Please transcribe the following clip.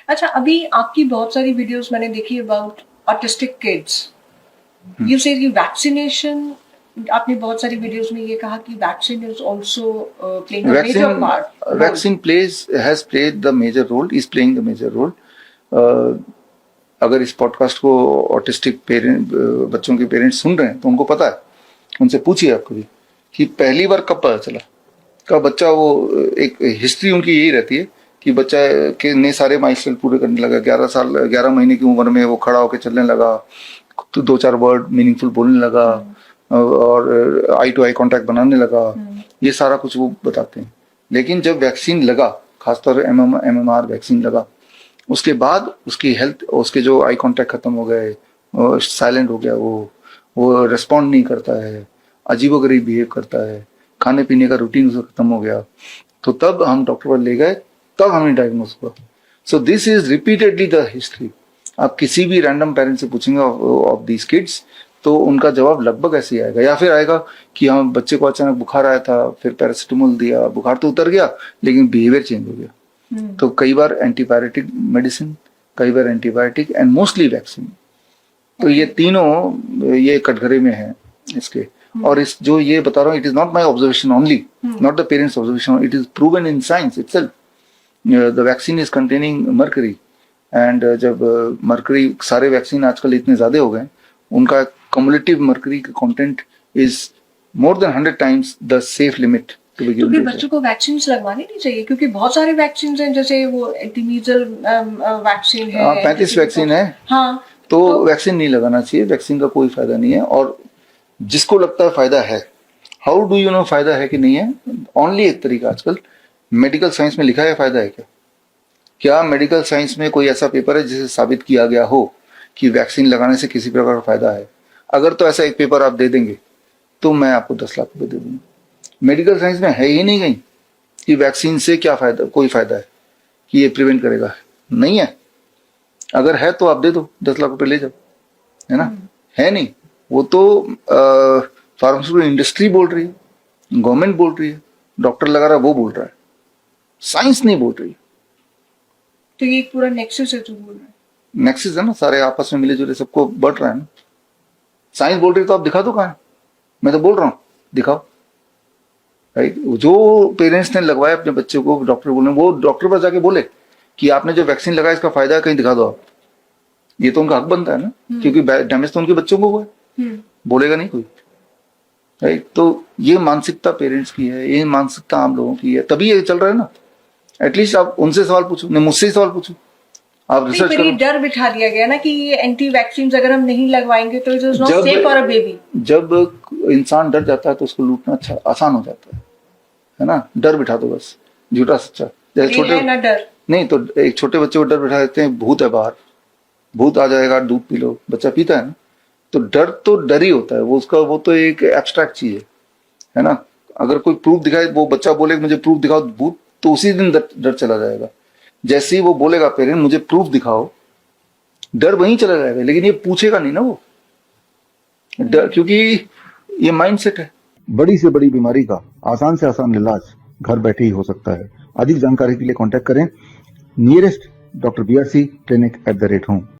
अच्छा, अभी आपकी बहुत सारी वीडियोस मैंने देखी about autistic kids. You say vaccination, आपने बहुत सारी वीडियोस में ये कहा कि vaccine is also playing a major part role. Vaccine has played the major role, is playing the major role. अगर इस पॉडकास्ट को ऑटिस्टिक बच्चों के पेरेंट्स सुन रहे हैं तो उनको पता है, उनसे पूछिए आप कभी कि पहली बार कब पता चला, कब बच्चा वो एक हिस्ट्री उनकी यही रहती है कि बच्चा के ने सारे माइलस्टोन पूरे करने लगा, 11 महीने की उम्र में वो खड़ा होकर चलने लगा, तो 2-4 वर्ड मीनिंगफुल बोलने लगा और आई टू आई कांटेक्ट बनाने लगा। ये सारा कुछ वो बताते हैं। लेकिन जब वैक्सीन लगा, खासतौर MMR वैक्सीन लगा, उसके बाद उसकी हेल्थ, उसके जो आई कांटेक्ट खत्म हो गए, साइलेंट हो गया, वो रिस्पॉन्ड नहीं करता है, अजीबोगरीब बिहेव करता है, खाने पीने का रूटीन उसका खत्म हो गया, तो तब हम डॉक्टर पर ले गए, तब हमें डायग्नोज हुआ। So this is repeatedly the history. आप किसी भी रैंडम पेरेंट से पूछेंगे ऑफ दीज किड्स तो उनका जवाब लगभग ऐसे ही आएगा, या फिर आएगा कि हाँ बच्चे को अचानक बुखार आया था, फिर पैरासिटामोल दिया, बुखार तो उतर गया लेकिन बिहेवियर चेंज हो गया। तो कई बार एंटीबायोटिक मेडिसिन, कई बार एंटीबायोटिक एंड मोस्टली वैक्सीन। तो ये तीनों ये कटघरे में है इसके। और इस जो ये बता रहा हूँ, it is not my observation only, not the parents observation, it is proven in science itself. The vaccine is containing mercury, and जब मर्करी, सारे वैक्सीन आजकल इतने ज्यादा हो गए, उनका कम्युलेटिव मर्करी का content is more than 100 times the safe limit. तो फिर बच्चों को वैक्सीन लगवानी नहीं चाहिए, क्योंकि बहुत सारे वैक्सीन हैं, जैसे वो एंटीमीजल वैक्सीन है, 35 वैक्सीन है। हाँ, तो वैक्सीन नहीं लगाना चाहिए, वैक्सीन का कोई फायदा नहीं है। और जिसको लगता है फायदा है, हाउ डू यू नो फायदा है कि नहीं है? ओनली एक तरीका, आजकल मेडिकल साइंस में लिखा है फायदा है क्या? क्या मेडिकल साइंस में कोई ऐसा पेपर है जिसे साबित किया गया हो कि वैक्सीन लगाने से किसी प्रकार का फायदा है? अगर तो ऐसा एक पेपर आप दे देंगे तो मैं आपको 10 लाख रुपए दे दूंगा। मेडिकल साइंस में है ही नहीं कहीं कि वैक्सीन से क्या फायदा, कोई फायदा है कि ये प्रिवेंट करेगा, नहीं है। अगर है तो आप दे दो, 10 लाख रुपए ले जाओ, है ना? है नहीं, वो तो फार्मास्यूटिकल इंडस्ट्री बोल रही है, गवर्नमेंट बोल रही है, डॉक्टर लगा रहा है वो बोल रहा है, साइंस नहीं बोल रही। तो ये पूरा नेक्सस है जो बोल रहा है। नेक्सस है ना, सारे आपस में मिले जुले सबको बढ़ रहा है ना। साइंस बोल रही है तो आप दिखा दो, कहाँ है? मैं तो बोल रहा हूँ दिखाओ, राइट? जो पेरेंट्स ने लगवाया अपने बच्चे को, डॉक्टर बोले, वो डॉक्टर पर जाके बोले कि आपने जो वैक्सीन लगाया इसका फायदा है, कहीं दिखा दो आप। ये तो उनका हक बनता है ना, क्योंकि डैमेज तो उनके बच्चों को हुआ है, बोलेगा नहीं कोई, राइट? तो ये मानसिकता पेरेंट्स की है, ये मानसिकता आम लोगों की है, तभी ये चल रहा है ना। एटलीस्ट आप उनसे सवाल पूछो, नहीं मुझसे ही सवाल पूछो, आप रिसर्च करो। डर बिठा दिया गया ना कि ये एंटी वैक्सीन अगर हम नहीं लगवाएंगे तो it is not safe for a baby. जब इंसान डर जाता है तो उसको लूटना अच्छा आसान हो जाता है ना? डर बिठा दो बस, झूठा सच्चा। छोटे ना डर नहीं, तो एक छोटे बच्चे को डर बिठा देते हैं, भूत है बाहर, भूत आ जाएगा, दूध पी लो, बच्चा पीता है ना। तो डर ही होता है वो, उसका वो तो एक एब्स्ट्रैक्ट चीज है ना। अगर कोई प्रूफ दिखाए, वो बच्चा बोले मुझे प्रूफ दिखाओ भूत, तो उसी दिन डर चला जाएगा। जैसे ही वो बोलेगा पेरेंट मुझे प्रूफ दिखाओ, डर वहीं चला जाएगा, लेकिन ये पूछेगा नहीं ना वो डर, क्योंकि ये माइंडसेट है। बड़ी से बड़ी बीमारी का आसान से आसान इलाज घर बैठे ही हो सकता है। अधिक जानकारी के लिए कांटेक्ट करें nearest doctor BRC clinic @home।